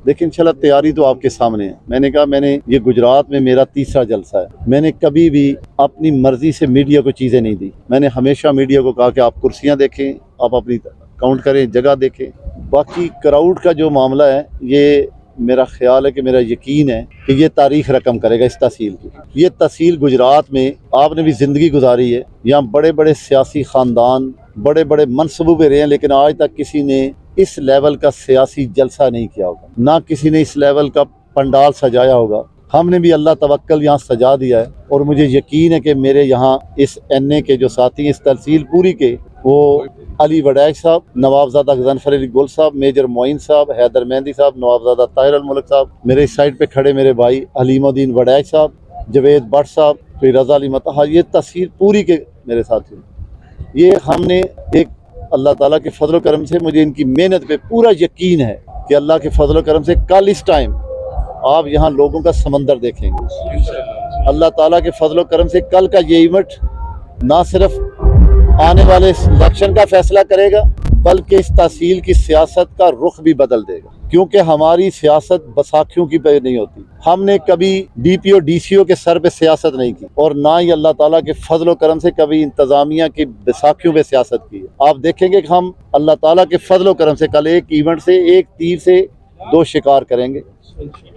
لیکن इंशाल्लाह तैयारी तो आपके सामने है। मैंने कहा मैंने ये गुजरात में मेरा तीसरा जलसा है, मैंने कभी भी अपनी मर्जी से मीडिया को चीज़ें नहीं दी। मैंने हमेशा मीडिया को कहा कि आप कुर्सियां देखें, आप अपनी काउंट करें, जगह देखें। बाकी क्राउड का जो मामला है, ये मेरा ख्याल है कि मेरा यकीन है कि ये तारीख रकम करेगा इस तहसील की। ये तहसील गुजरात में आपने भी ज़िंदगी गुजारी है, यहाँ बड़े बड़े सियासी ख़ानदान, बड़े बड़े मनसूबे रहे हैं, लेकिन आज तक किसी ने इस लेवल का सियासी जलसा नहीं किया होगा, ना किसी ने इस लेवल का पंडाल सजाया होगा। हमने भी अल्लाह तवक्कल यहाँ सजा दिया है, और मुझे यकीन है कि मेरे यहाँ इस NA के जो साथी हैं, इस तहसील पूरी के, वो अली वडैच साहब, नवाबजादा गजनफर अली गुल साहब, मेजर मोइन साहब, हैदर मेहंदी साहब, नवाबजादा ताहिर अल मुल्क साहब, मेरे इस साइड पे खड़े मेरे भाई हलीमुद्दीन वडैच साहब, जवेद भट्ट साहब, फिर रज़ा अली मतहर, ये तहसील पूरी के मेरे साथी। ये हमने एक अल्लाह ताला के फजल करम से, मुझे इनकी मेहनत पे पूरा यकीन है कि अल्लाह के फजल करम से कल इस टाइम आप यहाँ लोगों का समंदर देखेंगे। अल्लाह ताला के फजल करम से कल का ये इवेंट ना सिर्फ आने वाले इलेक्शन का फैसला करेगा, बल्कि इस तहसील की सियासत का रुख भी बदल देगा, क्योंकि हमारी सियासत बसाखियों की पे नहीं होती। हमने कभी DPO DCO के सर पे सियासत नहीं की, और ना ही अल्लाह ताला के फजल करम से कभी इंतज़ामिया की बसाखियों पे सियासत की है। आप देखेंगे कि हम अल्लाह ताला के फजल करम से कल एक इवेंट से, एक तीर से दो शिकार करेंगे।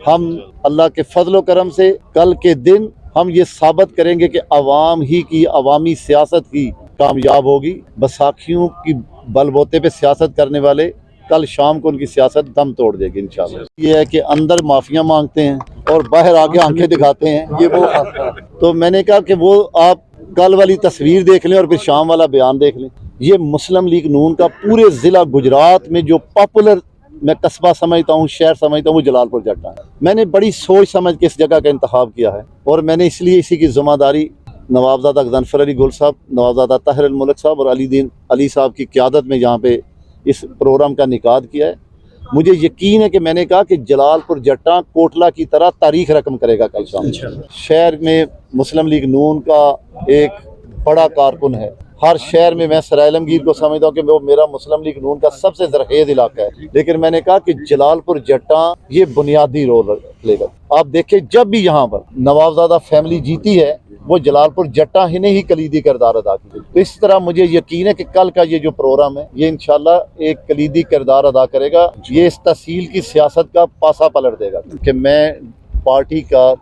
हम अल्लाह के फजल करम से कल के दिन हम ये साबित करेंगे कि अवाम ही की अवामी सियासत ही कामयाब होगी। बसाखियों की बलबोते पे सियासत करने वाले कल शाम को उनकी सियासत दम तोड़ देगी इंशाल्लाह। ये है कि अंदर माफिया मांगते हैं और बाहर आके आंखें दिखाते हैं, ये वो। तो मैंने कहा कि वो आप कल वाली तस्वीर देख लें और फिर शाम वाला बयान देख लें। ये मुस्लिम लीग नून का पूरे ज़िला गुजरात में जो पॉपुलर मैं कस्बा समझता हूँ, शहर समझता हूँ, वो जलालपुर जट्टा है। मैंने बड़ी सोच समझ के इस जगह का इंतखाब किया है, और मैंने इसलिए इसी की ज़िम्मेदारी नवाबजादा गजनफर अली गुल साहब, नवाबजादा ताहिर अल मुल्क साहब और अली साहब की क़यादत में यहाँ पे इस प्रोग्राम का निकाद किया है। मुझे यकीन है कि मैंने कहा कि जलालपुर जट्टा कोटला की तरह तारीख रकम करेगा कल शाम। शहर में मुस्लिम लीग नून का एक बड़ा कारकुन है, हर शहर में मैं सराय आलमगीर को समझता हूँ कि वो मेरा मुस्लिम लीग नून का सबसे ज़रखेज़ इलाका है, लेकिन मैंने कहा कि जलालपुर जट्टा ये बुनियादी रोल लेगा। आप देखें जब भी यहाँ पर नवाबजादा फैमिली जीती है, वो जलालपुर जट्टा ही ने ही कलीदी किरदार अदा की। तो इस तरह मुझे यकीन है कि कल का ये जो प्रोग्राम है, ये इंशाल्लाह एक कलीदी किरदार अदा करेगा। ये इस तहसील की सियासत का पासा पलट देगा कि मैं पार्टी का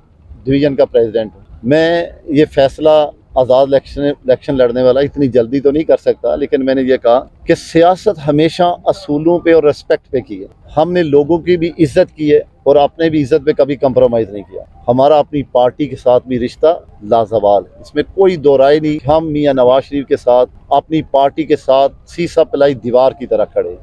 डिवीज़न का प्रेसिडेंट हूँ। मैं ये फैसला आज़ाद इलेक्शन लड़ने वाला इतनी जल्दी तो नहीं कर सकता, लेकिन मैंने ये कहा कि सियासत हमेशा असूलों पे और रिस्पेक्ट पे की है। हमने लोगों की भी इज्जत की है और अपने भी इज्जत पे कभी कंप्रोमाइज़ नहीं किया। हमारा अपनी पार्टी के साथ भी रिश्ता लाजवाल है, इसमें कोई दो राय नहीं। हम मियां नवाज शरीफ के साथ, अपनी पार्टी के साथ सीसा पिलाई दीवार की तरह खड़े।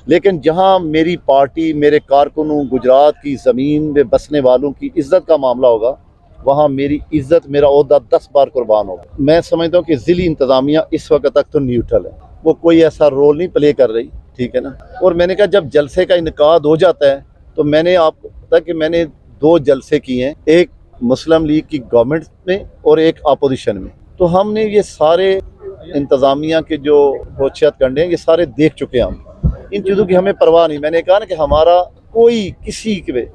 लेकिन जहां मेरी पार्टी, मेरे कारकुनों, गुजरात की ज़मीन में बसने वालों की इज्जत का मामला होगा, वहाँ मेरी इज्जत, मेरा ओहदा 10 बार कुर्बान होगा। मैं समझता हूँ कि ज़िली इंतज़ामिया इस वक्त तक तो न्यूट्रल है, वो कोई ऐसा रोल नहीं प्ले कर रही, ठीक है ना। और मैंने कहा जब जलसे का इनकाद हो जाता है, तो मैंने आपको पता कि मैंने 2 जलसे किए हैं, एक मुस्लिम लीग की गवर्नमेंट में और एक अपोजिशन में। तो हमने ये सारे इंतज़ामिया के जो होशियत कंडे हैं, ये सारे देख चुके हैं हम। इन चीज़ों की हमें परवाह नहीं। मैंने कहा ना कि हमारा कोई किसी के,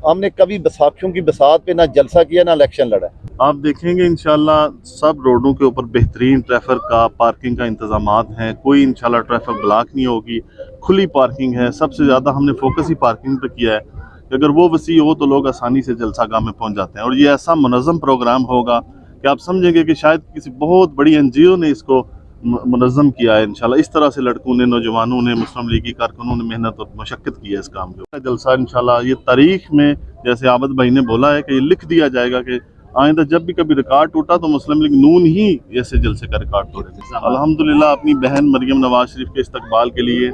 हमने कभी बैसाखियों की बसात पे ना जलसा किया ना इलेक्शन लड़ा। आप देखेंगे इंशाल्लाह सब रोडों के ऊपर बेहतरीन ट्रैफिक का, पार्किंग का इंतजामात हैं। कोई इंशाल्लाह ट्रैफिक ब्लॉक नहीं होगी, खुली पार्किंग है। सबसे ज़्यादा हमने फोकस ही पार्किंग पे किया है कि अगर वो वसी हो तो लोग आसानी से जलसा गाह में पहुंच जाते हैं। और ये ऐसा मुनज़्ज़म प्रोग्राम होगा कि आप समझेंगे कि शायद किसी बहुत बड़ी NGO ने इसको मुनज़्ज़म किया है। इंशाल्लाह इस तरह से लड़कों ने, नौजवानों ने, मुस्लिम लीगी कारकुनों ने मेहनत और मशक्क़त की है इस काम के। जलसा इंशाल्लाह ये तारीख में, जैसे आबद भाई ने बोला है कि ये लिख दिया जाएगा कि आइंदा जब भी कभी रिकॉर्ड टूटा तो मुस्लिम लीग नून ही ऐसे जलसे का रिकॉर्ड तोड़े। अल्हम्दुलिल्लाह अपनी बहन मरियम नवाज शरीफ के इस्तकबाल के लिए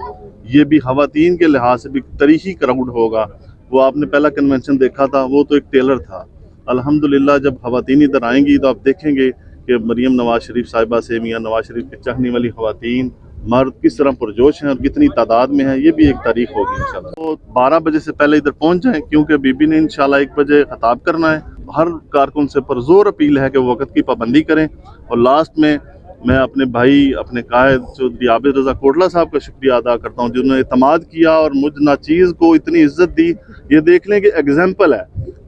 ये भी ख़वातीन के लिहाज से भी तारीख़ी क्राउड होगा। वो आपने पहला कन्वेंशन देखा था, वो तो एक टेलर था। अल्हम्दुलिल्लाह जब ख़वातीन इधर आएंगी तो आप देखेंगे कि मरियम नवाज शरीफ साहिबा से मियां नवाज शरीफ के चाहने वाली ख़वातीन मर्द किस तरह पुरजोश हैं और कितनी तादाद में है। ये भी एक तारीख होगी इंशाल्लाह। तो 12 बजे से पहले इधर पहुंच जाएं, क्योंकि बीबी ने इंशाल्लाह 1 बजे खिताब करना है। हर कारकुन से पुरजोर अपील है कि वो वक्त की पाबंदी करें और लास्ट में میں اپنے بھائی اپنے قائد چودھری عابد رضا کوٹلہ صاحب کا شکریہ ادا کرتا ہوں جنہوں نے اعتماد کیا اور مجھ ناچیز کو اتنی عزت دی. یہ دیکھ لیں کہ ایگزامپل ہے,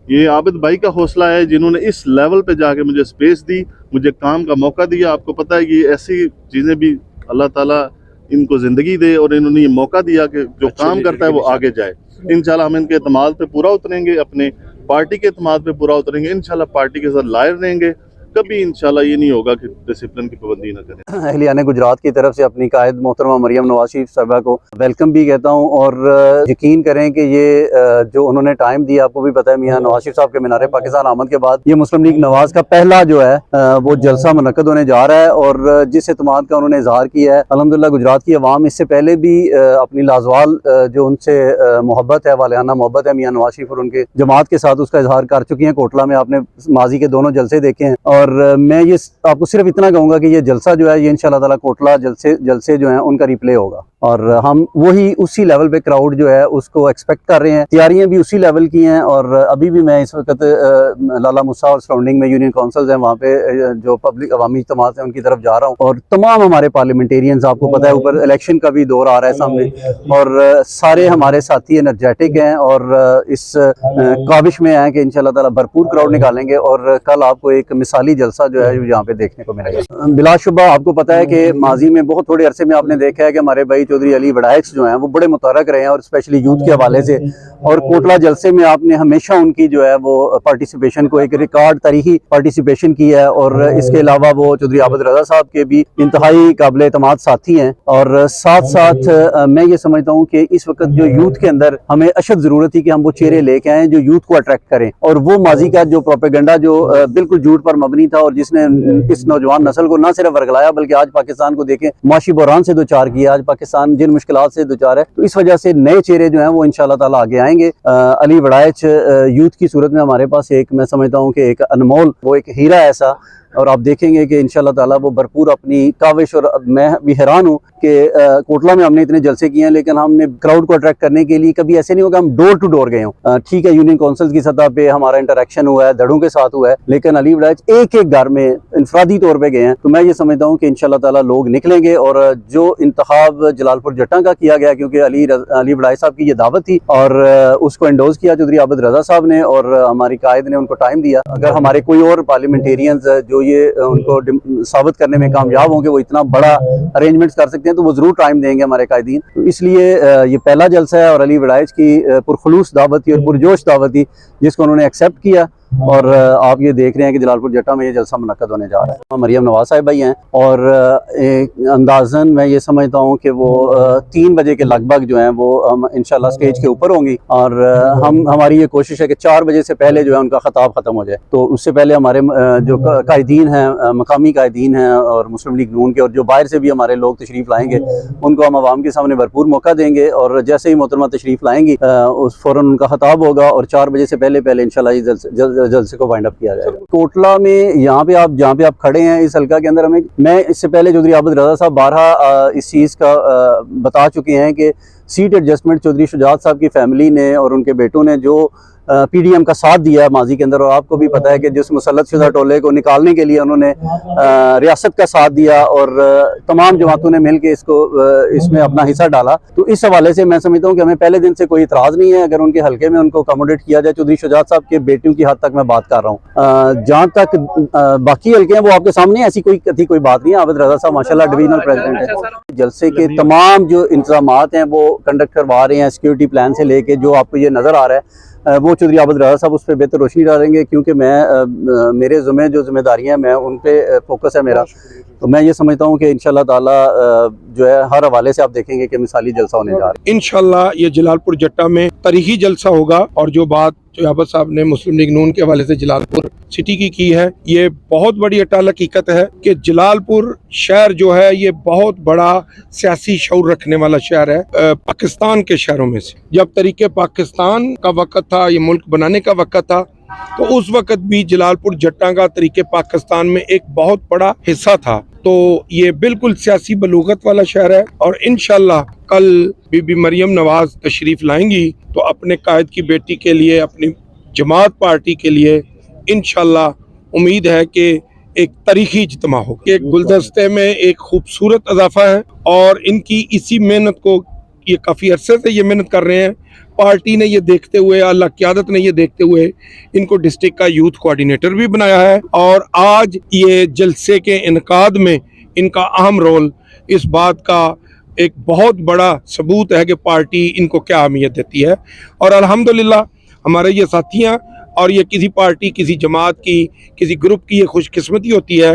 یہ عابد بھائی کا حوصلہ ہے جنہوں نے اس لیول پہ جا کے مجھے سپیس دی, مجھے کام کا موقع دیا. آپ کو پتہ ہے کہ ایسی چیزیں بھی اللہ تعالیٰ ان کو زندگی دے, اور انہوں نے یہ موقع دیا کہ جو کام کرتا ہے وہ آگے جائے. انشاءاللہ ہم ان کے اعتماد پہ پورا اتریں گے, اپنے پارٹی کے اعتماد پہ پورا اتریں گے. انشاءاللہ پارٹی کے ساتھ لائر رہیں گے. کبھی انشاءاللہ یہ نہیں ہوگا کہ ڈسپلن کی پابندی نہ کریں. اہلیان گجرات کی طرف سے اپنی قائد محترمہ مریم نواز شریف صاحبہ کو ویلکم بھی کہتا ہوں, اور یقین کریں کہ یہ جو انہوں نے ٹائم دیا, آپ کو بھی پتہ ہے میاں نواز شریف صاحب کے مینار پاکستان آمد کے بعد یہ مسلم لیگ نواز کا پہلا جو ہے وہ جلسہ منعقد ہونے جا رہا ہے, اور جس اعتماد کا انہوں نے اظہار کیا ہے الحمدللہ گجرات کی عوام اس سے پہلے بھی اپنی لازوال جو ان سے محبت ہے, والہانہ محبت ہے میاں نواز شریف اور ان کے جماعت کے ساتھ, اس کا اظہار کر چکی ہیں. کوٹلہ میں آپ نے ماضی کے دونوں جلسے دیکھے ہیں, اور میں یہ آپ کو صرف اتنا کہوں گا کہ یہ جلسہ جو ہے یہ انشاءاللہ تعالیٰ کوٹلہ جلسے جو ہیں ان کا ریپلے ہوگا, اور ہم وہی اسی لیول پہ کراؤڈ جو ہے اس کو ایکسپیکٹ کر رہے ہیں. تیاریاں بھی اسی لیول کی ہیں, اور ابھی بھی میں اس وقت لالا موسیٰ اور سراؤنڈنگ میں یونین کونسلز ہیں, وہاں پہ جو پبلک عوامی اجتماعات ہیں ان کی طرف جا رہا ہوں, اور تمام ہمارے پارلیمنٹیرینز, آپ کو پتہ ہے اوپر الیکشن کا بھی دور آ رہا ہے سامنے, اور سارے ہمارے ساتھی انرجیٹک ہیں اور اس کاوش میں ہیں کہ انشاءاللہ تعالیٰ بھرپور کراؤڈ نکالیں گے, اور کل آپ کو ایک مثالی جلسہ جو ہے یہاں پہ دیکھنے کو ملے گا. بلا شبہ آپ کو پتہ ہے کہ ماضی میں بہت تھوڑے عرصے میں آپ نے دیکھا ہے کہ ہمارے بھائی چودھری علی وڈائچ جو ہیں وہ بڑے متحرک رہے ہیں, اور اسپیشلی یوتھ کے حوالے سے, اور کوٹلہ جلسے میں آپ نے ہمیشہ ان کی جو ہے وہ پارٹیسپیشن کو ایک ریکارڈ تاریخی پارٹیسپیشن کی ہے, اور اس کے علاوہ وہ چودھری عابد رضا صاحب کے بھی انتہائی قابل اعتماد ساتھی ہیں. اور ساتھ ساتھ میں یہ سمجھتا ہوں کہ اس وقت جو یوتھ کے اندر ہمیں اشد ضرورت تھی کہ ہم وہ چہرے لے کے آئیں جو یوتھ کو اٹریکٹ کریں, اور وہ ماضی کا جو پروپیگنڈا جو بالکل جھوٹ پر مبنی تھا اور جس نے اس نوجوان نسل کو نہ صرف ورگلایا بلکہ آج پاکستان کو دیکھیں معاشی بحران سے دوچار کیا, آج پاکستان جن مشکلات سے دوچار ہے, تو اس وجہ سے نئے چہرے جو ہیں وہ انشاءاللہ تعالیٰ آگے آئیں گے. علی وڈائچ یوتھ کی صورت میں ہمارے پاس ایک, میں سمجھتا ہوں کہ ایک انمول, وہ ایک ہیرا ایسا, اور آپ دیکھیں گے کہ انشاءاللہ تعالیٰ وہ بھرپور اپنی کاوش, اور میں بھی حیران ہوں کہ کوٹلہ میں ہم نے اتنے جلسے کیے ہیں لیکن ہم نے کراؤڈ کو اٹریکٹ کرنے کے لیے کبھی ایسے نہیں ہوگا ہم ڈور ٹو ڈور گئے ہوں. ٹھیک ہے یونین کونسلز کی سطح پہ ہمارا انٹریکشن ہوا ہے, دھڑوں کے ساتھ ہوا ہے, لیکن علی وڈائچ ایک ایک گھر میں انفرادی طور پہ گئے ہیں. تو میں یہ سمجھتا ہوں کہ انشاءاللہ تعالیٰ لوگ نکلیں گے, اور جو انتخاب جلال پور جٹاں کا کیا گیا کیونکہ علی وڈائچ صاحب کی یہ دعوت تھی, اور اس کو انڈوز کیا چودھری عابد رضا صاحب نے, اور ہماری قائد نے ان کو ٹائم دیا. اگر ہمارے کوئی اور پارلیمنٹیرینز جو یہ ان کو ثابت کرنے میں کامیاب ہوں کہ وہ اتنا بڑا ارینجمنٹس کر سکتے ہیں تو وہ ضرور ٹائم دیں گے ہمارے قائدین. تو اس لیے یہ پہلا جلسہ ہے, اور علی وڈائچ کی پرخلوص دعوت تھی اور پرجوش دعوت تھی جس کو انہوں نے ایکسیپٹ کیا, اور آپ یہ دیکھ رہے ہیں کہ جلال پور جٹا میں یہ جلسہ منعقد ہونے جا رہا ہے. مریم نواز صاحبہ ہی ہیں, اور اندازاً میں یہ سمجھتا ہوں کہ وہ 3 بجے کے لگ بھگ جو ہیں وہ ہم انشاءاللہ سٹیج کے اوپر ہوں گی, اور ہماری یہ کوشش ہے کہ 4 بجے سے پہلے جو ہے ان کا خطاب ختم ہو جائے. تو اس سے پہلے ہمارے جو قائدین ہیں, مقامی قائدین ہیں اور مسلم لیگ نون کے, اور جو باہر سے بھی ہمارے لوگ تشریف لائیں گے, ان کو ہم عوام کے سامنے بھرپور موقع دیں گے, اور جیسے ہی محترمہ تشریف لائیں گی فوراً ان کا خطاب ہوگا, اور 4 بجے سے پہلے انشاءاللہ یہ جلسے کو وائنڈ اپ کیا جائے گا. کوٹلہ میں یہاں پہ آپ کھڑے ہیں اس حلقہ کے اندر, میں اس سے پہلے چودھری عابد رضا صاحب بارہا اس چیز کا بتا چکے ہیں کہ سیٹ ایڈجسٹمنٹ چودھری شجاعت صاحب کی فیملی نے اور ان کے بیٹوں نے جو پی ڈی ایم کا ساتھ دیا ہے ماضی کے اندر, اور آپ کو بھی پتہ ہے کہ جس مسلط شدہ ٹولے کو نکالنے کے لیے انہوں نے ریاست کا ساتھ دیا, اور تمام جماعتوں نے مل کے اس میں اپنا حصہ ڈالا. تو اس حوالے سے میں سمجھتا ہوں کہ ہمیں پہلے دن سے کوئی اعتراض نہیں ہے اگر ان کے حلقے میں ان کو اکوموڈیٹ کیا جائے. چودھری شجاعت صاحب کے بیٹوں کی حد تک میں بات کر رہا ہوں, جہاں تک باقی حلقے ہیں وہ آپ کے سامنے, ایسی کوئی بات نہیں ہے. عابد رضا صاحب ماشاءاللہ ڈویژنل پریزیڈنٹ ہے. جلسے کے تمام جو انتظامات ہیں وہ کنڈکٹ کروا رہے ہیں, سیکیورٹی پلان سے لے کے جو آپ کو یہ نظر آ رہا ہے وہ چودھری عابد رضا صاحب اس پہ بہتر روشنی ڈالیں گے, کیونکہ میرے ذمہ داریاں میں ان پہ فوکس ہے میرا. تو میں یہ سمجھتا ہوں کہ انشاءاللہ تعالیٰ جو ہے ہر حوالے سے آپ دیکھیں گے کہ مثالی جلسہ ہونے جا رہا ہے. انشاءاللہ یہ جلال پور جٹا میں تاریخی جلسہ ہوگا, اور جو بات جو عابد صاحب نے مسلم لیگ نون کے حوالے سے جلال پور سٹی کی ہے, یہ بہت بڑی اٹل حقیقت ہے کہ جلال پور شہر جو ہے یہ بہت بڑا سیاسی شعور رکھنے والا شہر ہے پاکستان کے شہروں میں سے. جب طریقے پاکستان کا وقت تھا, یہ ملک بنانے کا وقت تھا, تو اس وقت بھی جلال پور جٹا کا طریقے پاکستان میں ایک بہت بڑا حصہ تھا. تو یہ بالکل سیاسی بلوغت والا شہر ہے, اور انشاءاللہ کل بی بی مریم نواز تشریف لائیں گی تو اپنے قائد کی بیٹی کے لیے, اپنی جماعت پارٹی کے لیے انشاءاللہ امید ہے کہ एक तारीखी इज्तिमा हो। एक गुलदस्ते में एक खूबसूरत इजाफा है और इनकी इसी मेहनत को, ये काफ़ी अरसे से ये मेहनत कर रहे हैं। पार्टी ने ये देखते हुए, अल्लाह क़यादत ने ये देखते हुए इनको डिस्ट्रिक्ट का यूथ कोऑर्डिनेटर भी बनाया है और आज ये जलसे के इनकाद में इनका अहम रोल इस बात का एक बहुत बड़ा सबूत है कि पार्टी इनको क्या अहमियत देती है। और अल्हम्दुलिल्लाह हमारे ये साथियाँ, और ये किसी पार्टी, किसी जमात की, किसी ग्रुप की ये खुशकिस्मती होती है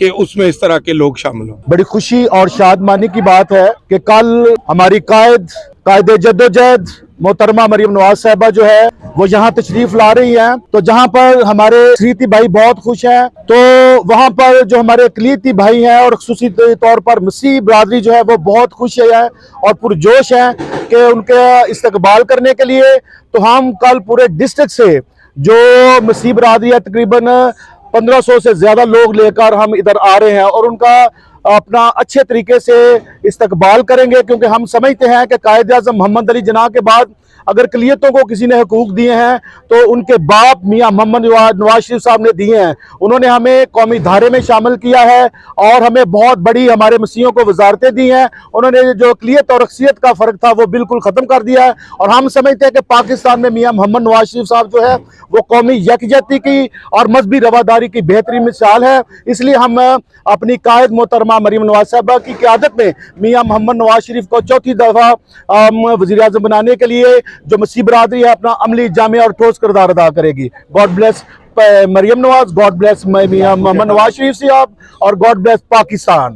कि उसमें इस तरह के लोग शामिल हों। बड़ी खुशी और शादमानी की बात है कि कल हमारी कायदे जद्दोजहद मोहतरमा मरियम नवाज साहिबा जो है वो यहाँ तशरीफ ला रही हैं। तो जहाँ पर हमारे शरीती भाई बहुत खुश हैं, तो वहाँ पर जो हमारे अक़लीती भाई हैं और खुसूसी तौर पर मसीह बरादरी जो है वो बहुत खुश है और पुरजोश हैं कि उनके इस्तकबाल करने के लिए। तो हम कल पूरे डिस्ट्रिक्ट से जो मसीह बरादरी है, तकरीबन 1500 से ज़्यादा लोग लेकर हम इधर आ रहे हैं और उनका अपना अच्छे तरीके से इस्तकबाल करेंगे, क्योंकि हम समझते हैं कि कायद-ए-आज़म मोहम्मद अली जिन्नाह के बाद अगर अक़लियतों को किसी ने हुकूक दिए हैं तो उनके बाप मियाँ मोहम्मद नवाज शरीफ साहब ने दिए हैं। उन्होंने हमें कौमी धारे में शामिल किया है और हमें बहुत बड़ी हमारे मसीहों को वजारतें दी हैं। उन्होंने जो अक़लियत और अक्सियत का फ़र्क था वो बिल्कुल ख़त्म कर दिया है और हम समझते हैं कि पाकिस्तान में मियाँ मोहम्मद नवाज शरीफ साहब जो है वो कौमी यकजहती की और मजहबी रवादारी की बेहतरीन मिसाल है। इसलिए हम अपनी कायद मोहतरमा मरियम नवाज साहिबा की क़यादत में मियाँ मोहम्मद नवाज शरीफ को चौथी दफ़ा वज़ीर आज़म बनाने के लिए जो मसीह बरादरी है अपना अमली, जामे और ठोस किरदार अदा करेगी। God bless Maryam Nawaz, God bless Mian Muhammad Nawaz Sharif साहब और गॉड ब्लेस पाकिस्तान।